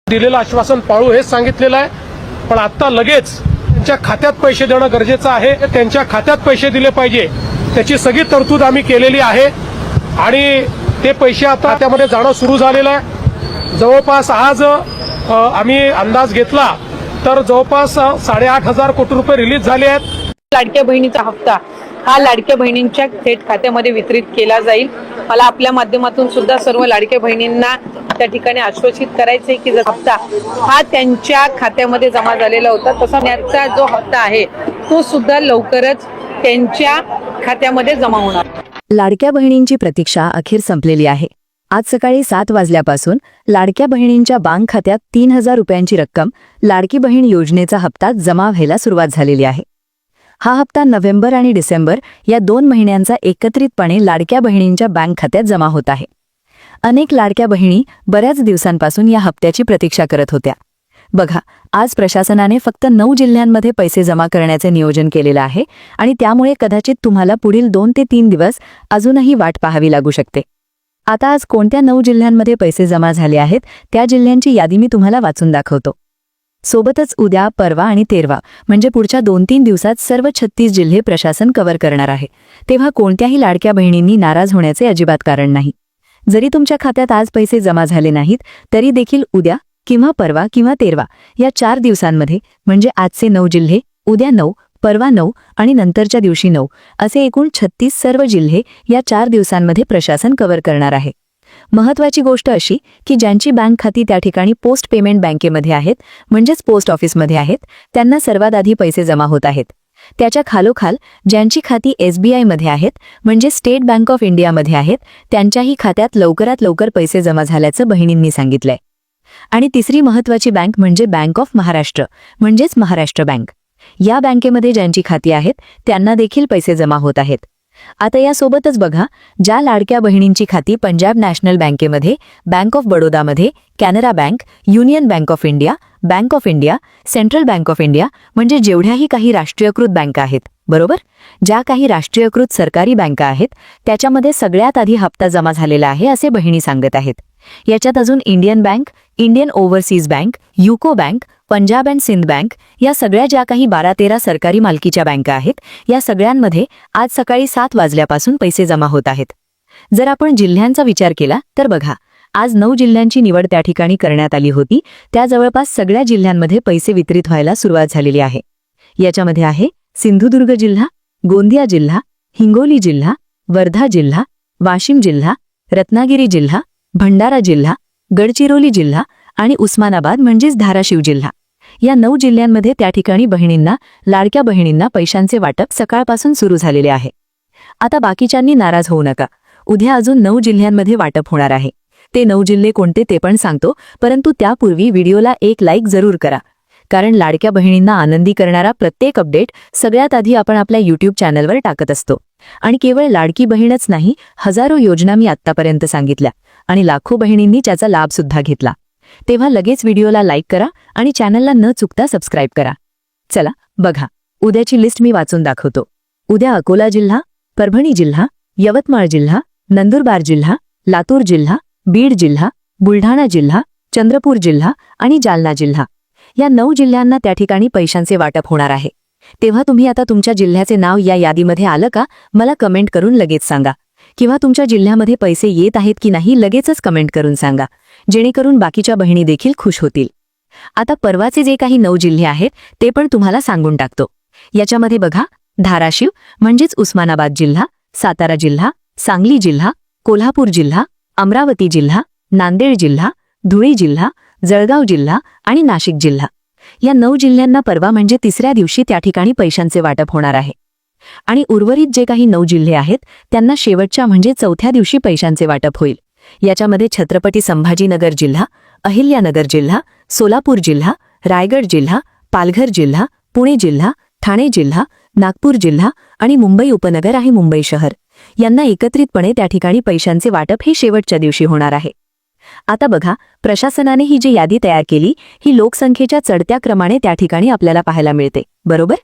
दिलेलं आश्वासन पाळू हेच सांगितलेलं आहे, पण आता लगेच त्यांच्या खात्यात पैसे देणं गरजेचं आहे. त्यांच्या खात्यात पैसे दिले पाहिजे, त्याची सगळी तरतूद आम्ही केलेली आहे आणि ते पैसे आता खात्यामध्ये जाणं सुरू झालेलं आहे. जवळपास आज आम्ही अंदाज घेतला तर जवळपास 8,500 कोटी रुपये रिलीज झाले आहेत. लाडक्या बहिणीचा हप्ता हा लाडक्या बहिणींच्या थेट खात्यामध्ये वितरित केला जाईल. मला आपल्या माध्यमातून सुद्धा सर्व लाडक्या बहिणींना त्या ठिकाणी आश्वासित करायचंय की जर हप्ता हा त्यांच्या खात्यामध्ये जमा झालेला होता, तसा त्याचा जो हप्ता आहे तो सुद्धा लवकरच त्यांच्या खात्यामध्ये जमा होणार. लाडक्या बहिणींची प्रतीक्षा अखेर संपलेली आहे. आज सकाळी 7 वाजल्यापासून लाडक्या बहिणींच्या बँक खात्यात 3,000 रुपयांची रक्कम लाडकी बहीण योजनेचा हप्ता जमा व्हायला सुरुवात झालेली आहे. हा हप्ता नोव्हेंबर आणि डिसेंबर या 2 महिन्यांचा एकत्रितपणे लाडक्या बहिणींच्या बँक खात्यात जमा होत आहे. अनेक लाडक्या बहिणी बऱ्याच दिवसांपासून या हप्त्याची प्रतीक्षा करत होत्या. बघा, आज प्रशासनाने फक्त 9 जिल्ह्यांमध्ये पैसे जमा करण्याचे नियोजन केलेलं आहे आणि त्यामुळे कदाचित तुम्हाला पुढील 2 ते 3 दिवस अजूनही वाट पाहावी लागू शकते. आता आज कोणत्या 9 जिल्ह्यांमध्ये पैसे जमा झाले आहेत त्या जिल्ह्यांची यादी मी तुम्हाला वाचून दाखवतो. सोबतच उद्या, परवा आणि 13 म्हणजे पुढच्या 2-3 दिवसात सर्व 36 जिल्हे प्रशासन कव्हर करणार आहे. तेव्हा कोणत्याही लाडक्या बहिणींनी नाराज होण्याचे अजिबात कारण नाही. जरी तुमच्या खात्यात आज पैसे जमा झाले नाहीत तरी देखील उद्या किंवा परवा किंवा 13 या 4 दिवसांमध्ये म्हणजे आजचे 9 जिल्हे, उद्या 9, परवा 9 आणि नंतरच्या दिवशी 9 असे एकूण 36 सर्व जिल्हे या 4 दिवसांमध्ये प्रशासन कव्हर करणार आहे. महत्त्वाची गोष्ट अशी की ज्यांची बँक खाती त्या ठिकाणी पोस्ट पेमेंट बँकेमध्ये आहेत म्हणजेच पोस्ट ऑफिसमध्ये आहेत त्यांना सर्वात आधी पैसे जमा होत आहेत. त्याच्या खालोखाल ज्यांची खाती SBI मध्ये आहेत म्हणजे स्टेट बँक ऑफ इंडियामध्ये आहेत त्यांच्याही खात्यात लवकरात लवकर पैसे जमा झाल्याचं बहिणींनी सांगितलंय. आणि तिसरी महत्त्वाची बँक म्हणजे बँक ऑफ महाराष्ट्र म्हणजेच महाराष्ट्र बँक. या बँकेमध्ये ज्यांची खाती आहेत त्यांना देखील पैसे जमा होत आहेत. आता यासोबतच बघा, ज्या लाडक्या बहिणींची खाती पंजाब नॅशनल बँकेमध्ये, बँक ऑफ बडोदामध्ये, Canara bank, union bank of India, central bank of India म्हणजे जेवढ्याही काही राष्ट्रीयकृत बँका आहेत, बरोबर, ज्या काही राष्ट्रीयकृत सरकारी बँका आहेत त्याच्यामध्ये सगळ्यात आधी हप्ता जमा झालेला आहे असे बहिणी सांगत आहेत. याच्यात अजून Indian bank, Indian overseas bank, UCO bank, Punjab and Sindh bank या सगळ्या ज्या काही 12-13 सरकारी मालकीच्या बँका आहेत या सगळ्यांमध्ये आज सकाळी 7 वाजल्यापासून पैसे जमा होत आहेत. जर आपण जिल्ह्यांचा विचार केला तर बघा, आज 9 जिल्ह्यांची निवड त्या ठिकाणी करण्यात आली होती. त्या जवळपास सगळ्या जिल्ह्यांमध्ये पैसे वितरित व्हायला सुरुवात झालेली आहे. याच्यामध्ये आहे सिंधुदुर्ग जिल्हा, गोंदिया जिल्हा, हिंगोली जिल्हा, वर्धा जिल्हा, वाशिम जिल्हा, रत्नागिरी जिल्हा, भंडारा जिल्हा, गडचिरोली जिल्हा आणि उस्मानाबाद म्हणजेच धाराशिव जिल्हा. या 9 जिल्ह्यांमध्ये त्या ठिकाणी बहिणींना, लाडक्या बहिणींना पैशांचे वाटप सकाळपासून सुरू झालेले आहे. आता बाकीच्यांनी नाराज होऊ नका. उद्या अजून 9 जिल्ह्यांमध्ये वाटप होणार आहे. ते 9 जिल्हे कोणते ते पण सांगतो, परंतु त्यापूर्वी व्हिडिओला एक लाईक जरूर करा, कारण लाडक्या बहिणींना आनंदी करणारा प्रत्येक अपडेट सगळ्यात आधी आपण आपल्या YouTube चॅनलवर टाकत असतो. आणि केवळ लाडकी बहीणच नाही, हजारो योजना मी आत्तापर्यंत सांगितल्या आणि लाखो बहिणींनी त्याचा लाभ सुद्धा घेतला. तेव्हा लगेच व्हिडिओला लाईक करा आणि चॅनलला न चुकता सबस्क्राईब करा. चला बघा, उद्याची लिस्ट मी वाचून दाखवतो. उद्या अकोला जिल्हा, परभणी जिल्हा, यवतमाळ जिल्हा, नंदुरबार जिल्हा, लातूर जिल्हा, बीड जिल्हा, बुलढाणा जिल्हा, चंद्रपूर जिल्हा आणि जालना जिल्हा या 9 जिल्ह्यांना त्या ठिकाणी पैशांचे वाटप होणार आहे. तेव्हा तुम्ही आता तुमच्या जिल्ह्याचे नाव या यादीमध्ये आलं का मला कमेंट करून लगेच सांगा, किंवा तुमच्या जिल्ह्यामध्ये पैसे येत आहेत की नाही लगेचच कमेंट करून सांगा, जेणेकरून बाकीच्या बहिणी देखील खुश होतील. आता परवाचे जे काही 9 जिल्हे आहेत ते पण तुम्हाला सांगून टाकतो. याच्यामध्ये बघा, धाराशिव म्हणजेच उस्मानाबाद जिल्हा, सातारा जिल्हा, सांगली जिल्हा, कोल्हापूर जिल्हा, अमरावती जिल्हा, नांदेड जिल्हा, धुळे जिल्हा, जळगाव जिल्हा आणि नाशिक जिल्हा या 9 जिल्ह्यांना परवा म्हणजे 3ऱ्या दिवशी त्या ठिकाणी पैशांचे वाटप होणार आहे. आणि उर्वरित जे काही 9 जिल्हे आहेत त्यांना शेवटच्या म्हणजे 4थ्या दिवशी पैशांचे वाटप होईल. याच्यामध्ये छत्रपती संभाजीनगर जिल्हा, अहिल्यानगर जिल्हा, सोलापूर जिल्हा, रायगड जिल्हा, पालघर जिल्हा, पुणे जिल्हा, ठाणे जिल्हा, नागपूर जिल्हा आणि मुंबई उपनगर आणि मुंबई शहर यांना एकत्रितपणे त्या ठिकाणी पैशांचे वाटप हे शेवटच्या दिवशी होणार आहे. आता बघा, प्रशासनाने ही जी यादी तयार केली ही लोकसंख्येच्या चढत्या क्रमाने त्या ठिकाणी आपल्याला पाहायला मिळते, बरोबर.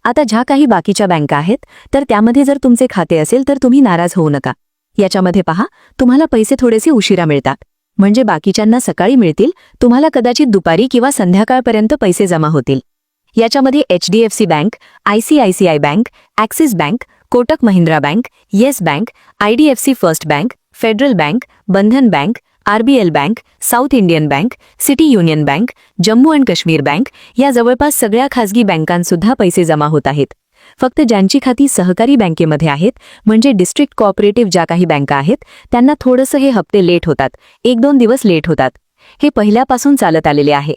आता ज्या काही बाकीच्या बँका आहेत तर त्यामध्ये जर तुमचे खाते असेल तर तुम्ही नाराज होऊ नका. याच्यामध्ये पहा, तुम्हाला पैसे थोडेसे उशिरा मिळतात. म्हणजे बाकीच्यांना सकाळी मिळतील, तुम्हाला कदाचित दुपारी किंवा संध्याकाळपर्यंत पैसे जमा होतील. याच्यामध्ये HDFC bank, ICICI bank, axis bank, Kotak Mahindra bank, yes bank, IDFC first bank, federal bank, Bandhan bank, RBL bank, south Indian bank, city union bank, Jammu and Kashmir bank या जवळपास सगळ्या खासगी बँकांसुद्धा पैसे जमा होत आहेत. फक्त ज्यांची खाती सहकारी बँकेमध्ये आहेत, म्हणजे डिस्ट्रिक्ट कोऑपरेटिव्ह ज्या काही बँका आहेत, त्यांना थोडंसं हे हप्ते लेट होतात, 1-2 दिवस लेट होतात. हे पहिल्यापासून चालत आलेले आहे.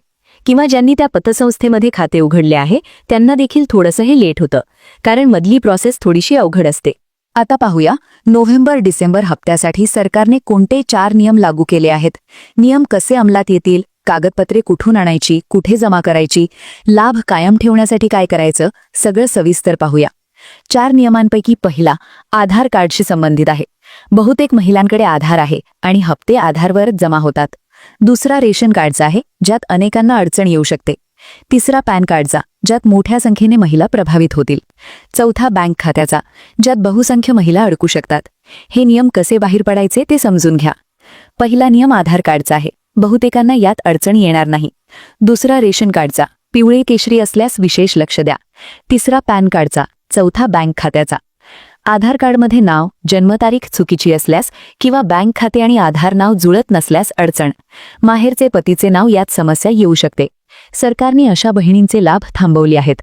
किंवा ज्यांनी त्या पतसंस्थेमध्ये खाते उघडले आहे त्यांना देखील थोडंसं हे लेट होतं, कारण मधली प्रोसेस थोडीशी अवघड असते. आता पाहूया नोव्हेंबर-डिसेंबर हप्त्यासाठी सरकारने कोणते 4 नियम लागू केले आहेत. नियम कसे अंमलात येतील, कागदपत्रे कुठून आणायची, कुठे जमा करायची, लाभ कायम ठेवण्यासाठी काय करायचं, सगळं सविस्तर पाहूया. 4 नियमांपैकी पहिला आधार कार्डशी संबंधित आहे. बहुतेक महिलांकडे आधार आहे आणि हप्ते आधारवरच जमा होतात. दुसरा रेशन कार्डचा आहे, ज्यात अनेकांना अडचण येऊ शकते. तिसरा पॅन कार्डचा, ज्यात मोठ्या संख्येने महिला प्रभावित होतील. चौथा बँक खात्याचा, ज्यात बहुसंख्य महिला अडकू शकतात. हे नियम कसे बाहेर पडायचे ते समजून घ्या. पहिला नियम आधार कार्डचा आहे, बहुतेकांना यात अडचण येणार नाही. दुसरा रेशन कार्डचा, पिवळे केशरी असल्यास विशेष लक्ष द्या. तिसरा पॅन कार्डचा, चौथा बँक खात्याचा. आधार कार्डमध्ये नाव, जन्मतारीख चुकीची असल्यास किंवा बँक खाते आणि आधार नाव जुळत नसल्यास अडचण. माहेरचे पतीचे नाव यात समस्या येऊ शकते. सरकारने अशा बहिणींचे लाभ थांबवले आहेत.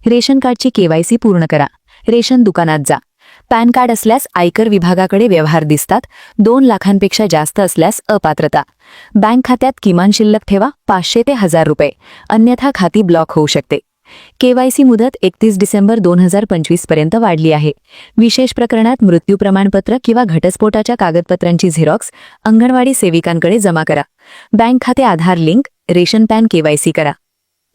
रेशन कार्डची KYC पूर्ण करा. रेशन दुकानात जा. पॅन कार्ड असल्यास आयकर विभागाकडे व्यवहार दिसतात. 2 लाखांपेक्षा जास्त असल्यास अपात्रता. बँक खात्यात किमान शिल्लक ठेवा 500 ते 1000 रुपये, अन्यथा खाती ब्लॉक होऊ शकते. KYC मुदत 31 डिसेंबर 2025 पर्यंत वाढली आहे. विशेष प्रकरणात मृत्यू प्रमाणपत्र किंवा घटस्फोटाच्या कागदपत्रांची झेरॉक्स अंगणवाडी सेविकांकडे जमा करा. बँक खाते आधार लिंक, रेशन पॅन KYC करा.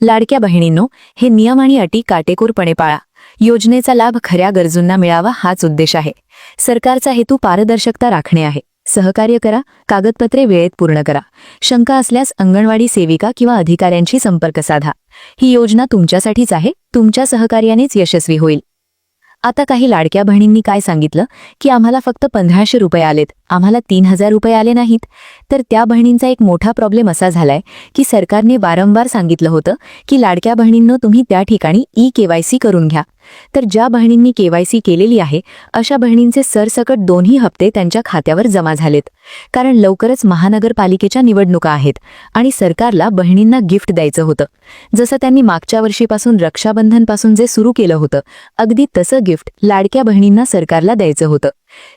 लाडक्या बहिणींनो, हे नियम आणि अटी काटेकोरपणे पाळा. योजनेचा लाभ खऱ्या गरजूंना मिळावा हाच उद्देश आहे. सरकारचा हेतू पारदर्शकता राखणे आहे. सहकार्य करा, कागदपत्रे वेळेत पूर्ण करा. शंका असल्यास अंगणवाडी सेविका किंवा अधिकाऱ्यांशी संपर्क साधा. ही योजना तुमच्यासाठीच आहे, तुमच्या सहकार्यानेच यशस्वी होईल. आता काही लाडक्या बहिणींनी काय सांगितलं की आम्हाला फक्त 1500 रुपये आलेत, आम्हाला 3000 रुपये आले नाहीत. तर त्या बहिणींचा एक मोठा प्रॉब्लेम असा झालाय की सरकारने वारंवार सांगितलं होतं की लाडक्या बहिणींनो तुम्ही त्या ठिकाणी KYC करून घ्या. तर ज्या बहिणींनी KYC केलेली आहे अशा बहिणींचे सरसकट 2ही हप्ते त्यांच्या खात्यावर जमा झालेत. कारण लवकरच महानगरपालिकेच्या निवडणुका आहेत आणि सरकारला बहिणींना गिफ्ट द्यायचं होतं. जसं त्यांनी मागच्या वर्षीपासून रक्षाबंधनपासून जे सुरू केलं होतं, अगदी तसं गिफ्ट लाडक्या बहिणींना सरकारला द्यायचं होतं.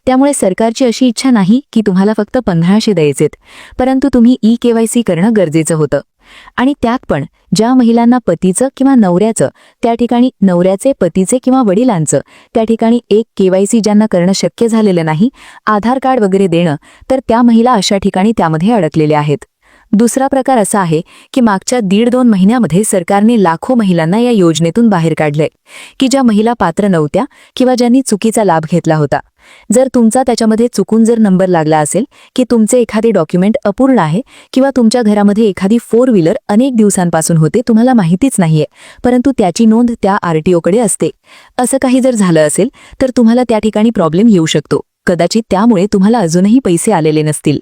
त्यामुळे सरकारची अशी इच्छा नाही की तुम्हाला फक्त 1500 द्यायचेत, परंतु तुम्ही KYC करणं गरजेचं होतं. आणि त्यात पण ज्या महिलांना पतीचं किंवा नवऱ्याचं, त्या ठिकाणी नवऱ्याचे, पतीचे किंवा वडिलांचं, त्या ठिकाणी KYC ज्यांना करणं शक्य झालेलं नाही, आधार कार्ड वगैरे देणं, तर त्या महिला अशा ठिकाणी त्यामध्ये अडकलेल्या आहेत. दुसरा प्रकार असा आहे की मागच्या 1.5-2 महिन्यामध्ये सरकारने लाखो महिलांना या योजनेतून बाहेर काढलंय की ज्या महिला पात्र नव्हत्या किंवा ज्यांनी चुकीचा लाभ घेतला होता. जर तुमचा त्याच्यामध्ये चुकून जर नंबर लागला असेल की तुमचे एखादे डॉक्युमेंट अपूर्ण आहे किंवा तुमच्या घरामध्ये एखादी 4 व्हीलर अनेक दिवसांपासून होते, तुम्हाला माहितीच नाहीये, परंतु त्याची नोंद त्या RTOकडे असते, असं काही जर झालं असेल तर तुम्हाला त्या ठिकाणी प्रॉब्लेम येऊ शकतो. कदाचित त्यामुळे तुम्हाला अजूनही पैसे आलेले नसतील.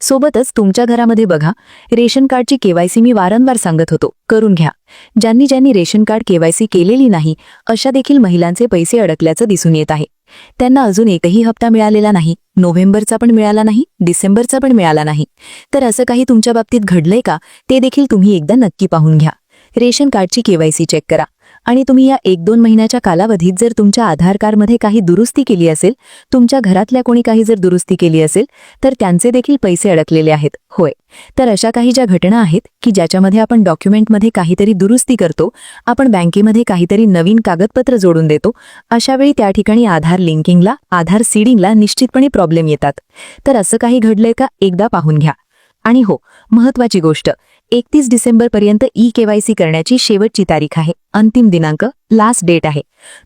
सोबतच तुमच्या घरामध्ये बघा, रेशन कार्डची KYC मी वारंवार सांगत होतो, करून घ्या. ज्यांनी रेशन कार्ड KYC केलेली नाही अशा देखील महिलांचे पैसे अडकल्याचं दिसून येत आहे. त्यांना अजून एकही हप्ता मिळालेला नाही, नोव्हेंबरचा पण मिळाला नाही, डिसेंबरचा पण मिळाला नाही. तर असं काही तुमच्या बाबतीत घडलंय का ते देखील तुम्ही एकदा नक्की पाहून घ्या. रेशन कार्डची KYC चेक करा. आणि तुम्ही या 1-2 महिन्याच्या कालावधीत जर तुमच्या आधार कार्डमध्ये काही दुरुस्ती केली असेल, तुमच्या घरातल्या कोणी काही जर दुरुस्ती केली असेल, तर त्यांचे देखील पैसे अडकलेले आहेत. होय, तर अशा काही ज्या घटना आहेत की ज्याच्यामध्ये आपण डॉक्युमेंटमध्ये काहीतरी दुरुस्ती करतो, आपण बँकेमध्ये काहीतरी नवीन कागदपत्र जोडून देतो, अशावेळी त्या ठिकाणी आधार लिंकिंगला, आधार सीडिंगला निश्चितपणे प्रॉब्लेम येतात. तर असं काही घडलंय का एकदा पाहून घ्या. आणि हो, महत्त्वाची गोष्ट, 31 डिसेंबरपर्यंत KYC करण्याची शेवटची तारीख आहे, अंतिम दिनांक, लास्ट डेट आहे.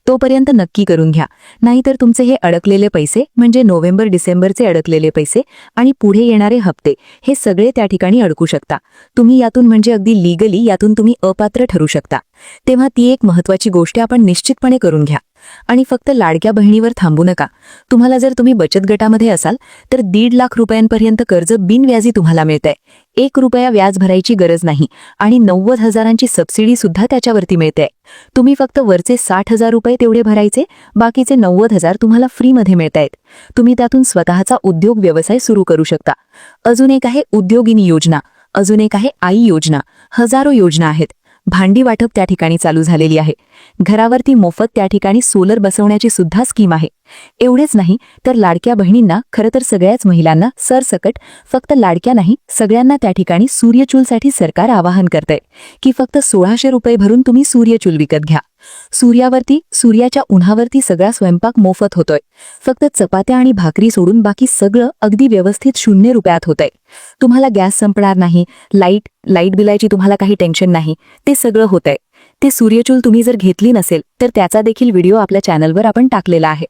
तोपर्यंत नक्की करून घ्या, नाहीतर तुमचे हे अडकलेले पैसे म्हणजे नोव्हेंबर-डिसेंबरचे अडकलेले पैसे आणि पुढे येणारे हप्ते हे सगळे त्या ठिकाणी अडकू शकता. तुम्ही यातून म्हणजे अगदी लीगली यातून तुम्ही अपात्र ठरू शकता. तेव्हा ती एक महत्त्वाची गोष्ट आपण निश्चितपणे करून घ्या. आणि फक्त लाडक्या बहिणीवर थांबू नका. तुम्हाला जर तुम्ही बचत गटामध्ये असाल तर 1.5 लाख रुपयांपर्यंत कर्ज बिनव्याजी तुम्हाला मिळतंय. 1 रुपया व्याज भरायची गरज नाही आणि 90,000ची सबसिडी सुद्धा त्याच्यावरती मिळते. तुम्ही फक्त वरचे 60,000 रुपये तेवढे भरायचे, बाकीचे 90,000 तुम्हाला फ्रीमध्ये मिळतायत. तुम्ही त्यातून स्वतःचा उद्योग व्यवसाय सुरू करू शकता. अजून एक आहे उद्योगिनी योजना, अजून एक आहे आई योजना. हजारो योजना आहेत. भांडी वाटप त्या ठिकाणी चालू झालेली आहे. घरावरती मोफत त्या ठिकाणी सोलर बसवण्याची सुद्धा स्कीम आहे. एवढेच नाही तर लाडक्या बहिणींना, खरं तर सगळ्याच महिलांना सरसकट, फक्त लाडक्या नाही सगळ्यांना त्या ठिकाणी सूर्यचूलसाठी सरकार आवाहन करतंय की फक्त 1600 रुपये भरून तुम्ही सूर्यचूल विकत घ्या. सूर्यावरती, सूर्याच्या उन्हावरती सगळा स्वयंपाक मोफत होतोय. फक्त चपात्या आणि भाकरी सोडून बाकी सगळं अगदी व्यवस्थित 0 रुपयात होतंय. तुम्हाला गॅस संपणार नाही, लाईट बिलाची तुम्हाला काही टेन्शन नाही, ते सगळं होतंय. ते सूर्यचूल तुम्ही जर घेतली नसेल तर त्याचा देखील व्हिडिओ आपल्या चॅनलवर आपण टाकलेला आहे.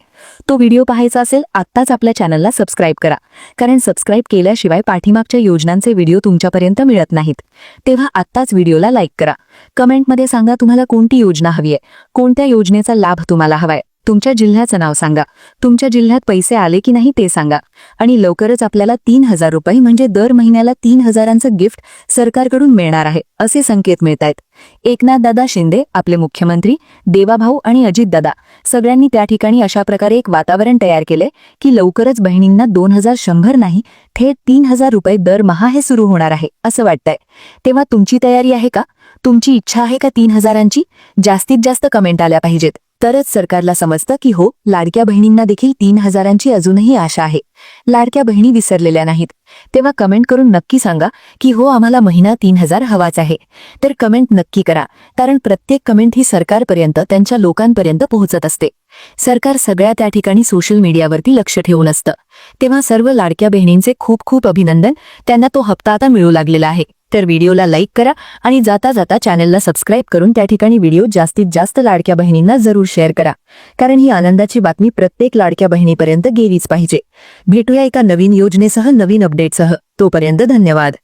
तो व्हिडिओ पाहायचा असेल आत्ताच आपल्या चॅनलला सबस्क्राईब करा, कारण सबस्क्राईब केल्याशिवाय पाठीमागच्या योजनांचे व्हिडिओ तुमच्यापर्यंत मिळत नाहीत. तेव्हा आत्ताच व्हिडिओला लाईक करा. कमेंटमध्ये सांगा तुम्हाला कोणती योजना हवी आहे, कोणत्या योजनेचा लाभ तुम्हाला हवाय. तुमच्या जिल्ह्याचं नाव सांगा, तुमच्या जिल्ह्यात पैसे आले की नाही ते सांगा. आणि लवकरच आपल्याला 3,000 रुपये म्हणजे दर महिन्याला 3,000चं गिफ्ट सरकारकडून मिळणार आहे असे संकेत मिळतायत. एकनाथदादा शिंदे आपले मुख्यमंत्री, देवाभाऊ आणि अजितदादा सगळ्यांनी त्या ठिकाणी अशा प्रकारे एक वातावरण तयार केले की लवकरच बहिणींना 2,100 नाही थेट 3,000 रुपये दरमहा हे सुरू होणार आहे असं वाटतंय. तेव्हा तुमची तयारी आहे का? तुमची इच्छा आहे का 3,000ची? जास्तीत जास्त कमेंट आल्या पाहिजेत. तरच सरकारला समजतं की हो, लाडक्या बहिणींना देखील 3,000ची अजूनही आशा आहे. लाडक्या बहिणी विसरलेल्या नाहीत. तेव्हा कमेंट करून नक्की सांगा की हो, आम्हाला महिना 3,000 हवाच आहे. तर कमेंट नक्की करा, कारण प्रत्येक कमेंट ही सरकारपर्यंत, त्यांच्या लोकांपर्यंत पोहोचत असते. सरकार सगळ्या त्या ठिकाणी सोशल मीडियावरती लक्ष ठेवून असतं. तेव्हा सर्व लाडक्या बहिणींचे खूप खूप अभिनंदन. त्यांना तो हप्ता आता मिळू लागलेला आहे. तर व्हिडिओला लाईक करा आणि जाता जाता चॅनलला सबस्क्राईब करून त्या ठिकाणी व्हिडिओ जास्तीत जास्त लाडक्या बहिणींना जरूर शेअर करा, कारण ही आनंदाची बातमी प्रत्येक लाडक्या बहिणीपर्यंत गेलीच पाहिजे. भेटूया एका नवीन योजनेसह, नवीन अपडेटसह. तोपर्यंत धन्यवाद.